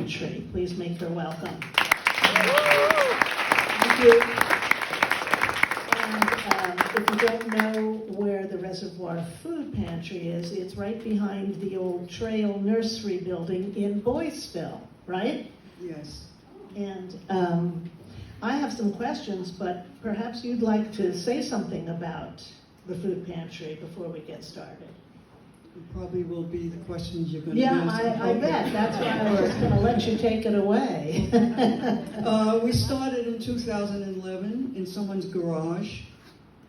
pantry. Please make her welcome. Thank you. And if you don't know where the Reservoir Food Pantry is, it's right behind the old Trail Nursery building in Boyceville, right? Yes. And I have some questions, but perhaps you'd like to say something about the food pantry before we get started. It probably will be the questions you're going to Yeah, ask. I bet. That's why I was just going to let you take it away. We started in 2011 in someone's garage,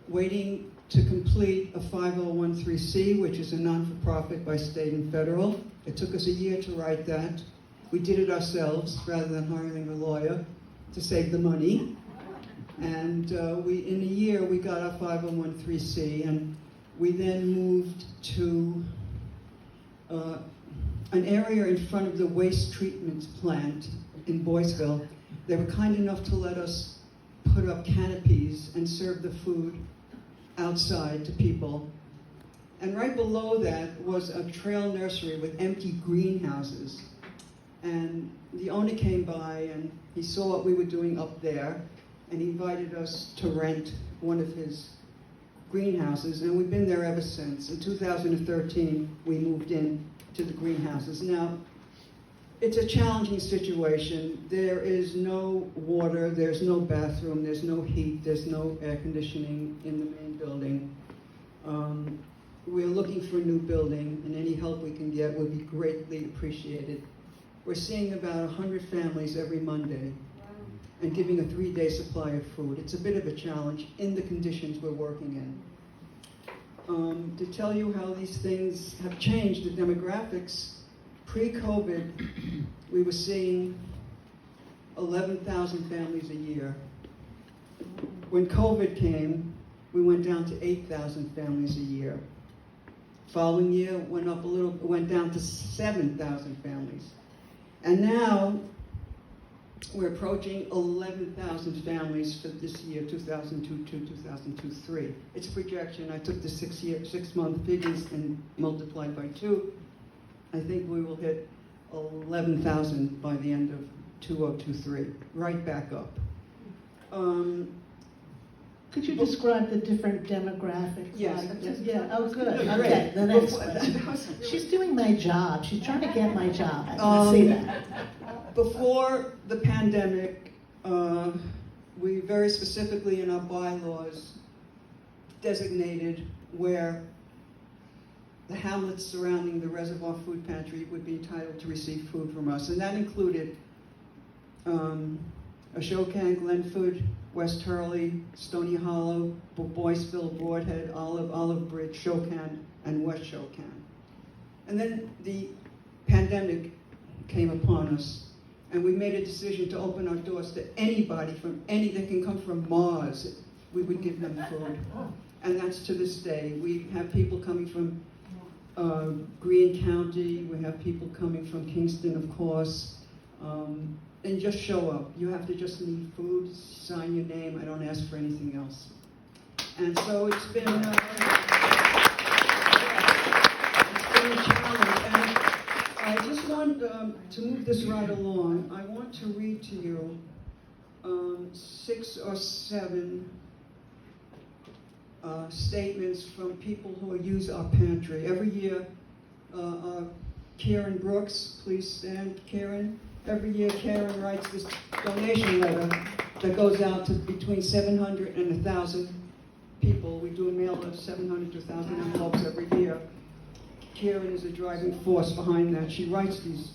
waiting to complete a 5013C, which is a non-for-profit by state and federal. It took us a year to write that. We did it ourselves rather than hiring a lawyer to save the money. And in a year, we got our 5013C, and we then moved to an area in front of the waste treatment plant in Boyceville. They were kind enough to let us put up canopies and serve the food outside to people. And right below that was a trail nursery with empty greenhouses. And the owner came by and he saw what we were doing up there, and he invited us to rent one of his greenhouses, and we've been there ever since. In 2013, we moved in to the greenhouses. Now, it's a challenging situation. There is no water, there's no bathroom, there's no heat, there's no air conditioning in the main building. We're looking for a new building, and any help we can get will be greatly appreciated. We're seeing about 100 families every Monday and giving a 3-day supply of food. It's a bit of a challenge in the conditions we're working in. To tell you how these things have changed, the demographics, pre-COVID, we were seeing 11,000 families a year. When COVID came, we went down to 8,000 families a year. Following year, went up a little, went down to 7,000 families. And now, we're approaching 11,000 families for this year, 2002-2023. It's a projection. I took the 6-month figures and multiplied by 2. I think we will hit 11,000 by the end of 2023, right back up. Could you describe the different demographics? Yes. Yeah. Oh, good. Great. Okay. The next question. She's doing my job. She's trying to get my job. I can see that. Before the pandemic, we very specifically in our bylaws designated where the hamlets surrounding the Reservoir Food Pantry would be entitled to receive food from us. And that included Ashokan, Glenford, West Hurley, Stony Hollow, Boyceville, Broadhead, Olive Bridge, Shokan, and West Shokan. And then the pandemic came upon us, and we made a decision to open our doors to anybody that can come from Mars. We would give them food. And that's to this day. We have people coming from Greene County. We have people coming from Kingston, of course. And just show up. You have to just need food, sign your name. I don't ask for anything else. And so it's been a challenge. And I just want to move this right along. I want to read to you 6 or 7 statements from people who use our pantry. Every year, Karen Brooks, please stand, Karen. Every year, Karen writes this donation letter that goes out to between 700 and 1,000 people. We do a mail of 700 to 1,000 envelopes every year. Karen is a driving force behind that. She writes these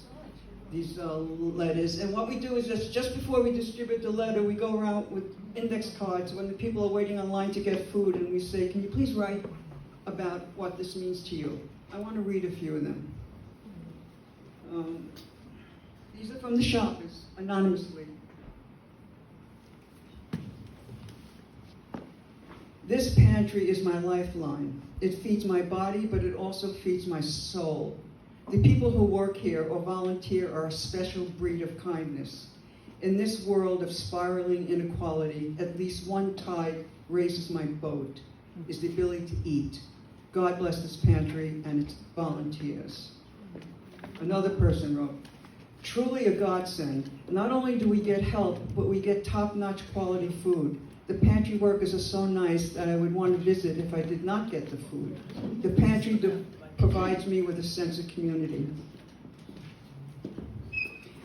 letters, and what we do is just before we distribute the letter, we go around with index cards when the people are waiting online to get food, and we say, "Can you please write about what this means to you?" I want to read a few of them. These are from the shoppers, anonymously. This pantry is my lifeline. It feeds my body, but it also feeds my soul. The people who work here or volunteer are a special breed of kindness. In this world of spiraling inequality, at least one tide raises my boat, is the ability to eat. God bless this pantry and its volunteers. Another person wrote, Truly a godsend. Not only do we get help, but we get top-notch quality food. The pantry workers are so nice that I would want to visit if I did not get the food. The pantry provides me with a sense of community.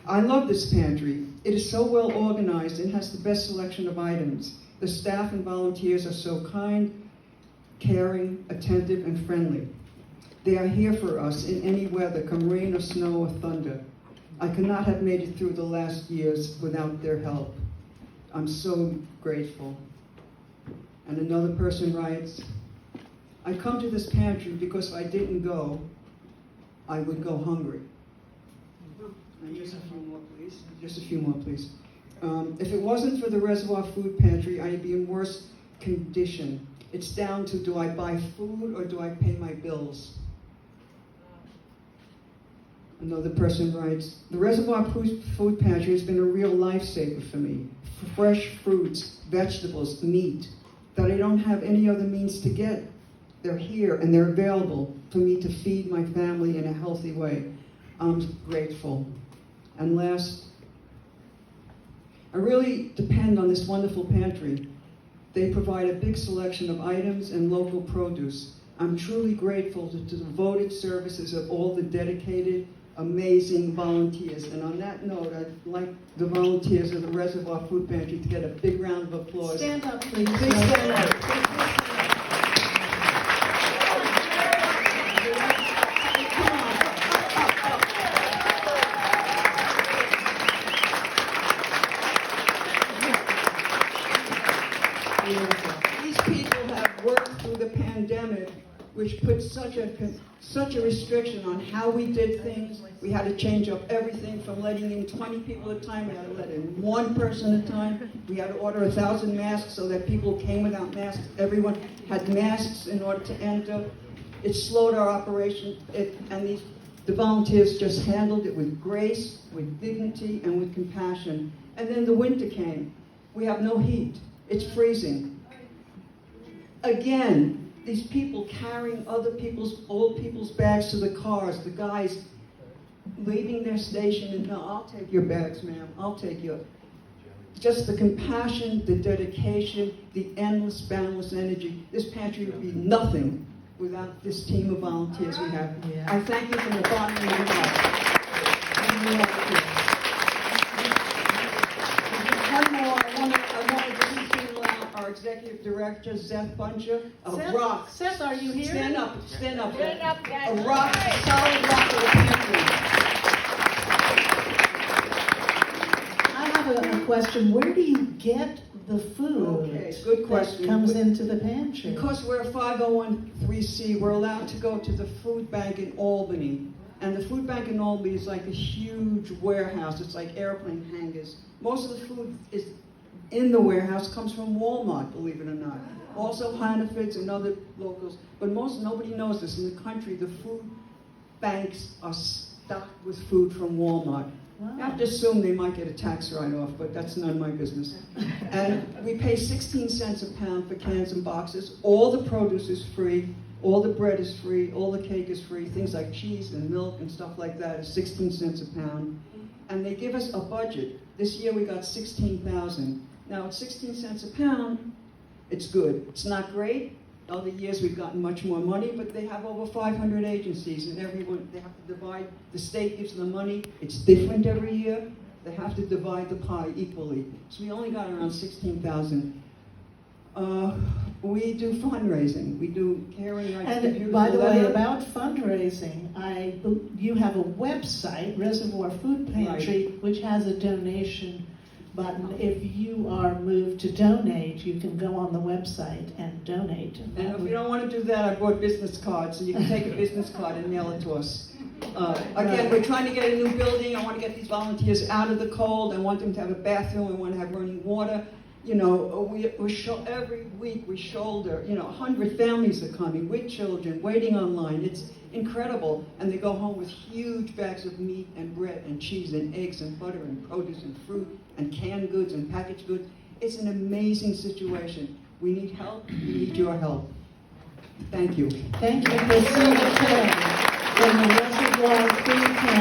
I love this pantry. It is so well organized and has the best selection of items. The staff and volunteers are so kind, caring, attentive, and friendly. They are here for us in any weather, come rain or snow or thunder. I could not have made it through the last years without their help. I'm so grateful. And another person writes, I come to this pantry because if I didn't go, I would go hungry. And just a few more, please. Just a few more, please. If it wasn't for the Reservoir Food Pantry, I'd be in worse condition. It's down to, do I buy food or do I pay my bills? Another person writes, the Reservoir Food Pantry has been a real lifesaver for me. Fresh fruits, vegetables, meat, that I don't have any other means to get. They're here and they're available for me to feed my family in a healthy way. I'm grateful. And last, I really depend on this wonderful pantry. They provide a big selection of items and local produce. I'm truly grateful to the devoted services of all the dedicated, amazing volunteers. And on that note, I'd like the volunteers of the Reservoir Food Pantry to get a big round of applause. Stand up, please. Please stand up. These people have worked through the pandemic, which put such a restriction on how we did things. We had to change up everything from letting in 20 people at a time. We had to let in one person at a time. We had to order 1,000 masks so that people came without masks. Everyone had masks in order to enter. It slowed our operation, and the volunteers just handled it with grace, with dignity, and with compassion. And then the winter came. We have no heat. It's freezing. Again, these people carrying old people's bags to the cars, the guys leaving their station and, no, I'll take your bags, ma'am, I'll take your. Just the compassion, the dedication, the endless, boundless energy. This pantry would be nothing without this team of volunteers we have. Yeah. I thank you from the bottom of my heart. One more, I want to just single out our executive director, Seth Buncher, a rock. Seth, are you here? Stand up, stand up. Stand up, guys. A rock, a solid rock of the pantry. I have a question. Where do you get the food Okay, good question. that comes into the pantry? Because we're a 501(c), we're allowed to go to the food bank in Albany. And the food bank in Albany is like a huge warehouse. It's like airplane hangars. Most of the food is in the warehouse comes from Walmart, believe it or not. Also Hannaford's and other locals. But nobody knows this. In the country, the food banks are stocked with food from Walmart. Wow. I have to assume they might get a tax write-off, but that's none of my business. And we pay 16 cents a pound for cans and boxes. All the produce is free. All the bread is free. All the cake is free. Things like cheese and milk and stuff like that is 16 cents a pound. And they give us a budget. This year we got 16,000. Now at 16 cents a pound, it's good. It's not great. Other years we've gotten much more money, but they have over 500 agencies, and everyone, they have to divide. The state gives them money. It's different every year. They have to divide the pie equally. So we only got around 16,000. We do fundraising. We do caring. And by the way, about fundraising, you have a website, Reservoir Food Pantry, Right. which has a donation button. If you are moved to donate, you can go on the website and donate. And if you don't want to do that, I brought business cards, so you can take a business card and mail it to us. Again, we're trying to get a new building. I want to get these volunteers out of the cold. I want them to have a bathroom. I want to have running water. You know, every week we shoulder, 100 families are coming with children, waiting online. It's incredible. And they go home with huge bags of meat and bread and cheese and eggs and butter and produce and fruit and canned goods and packaged goods. It's an amazing situation. We need help. We need your help. Thank you. Thank you, Christina Chen, from the Reservoir Food Pantry.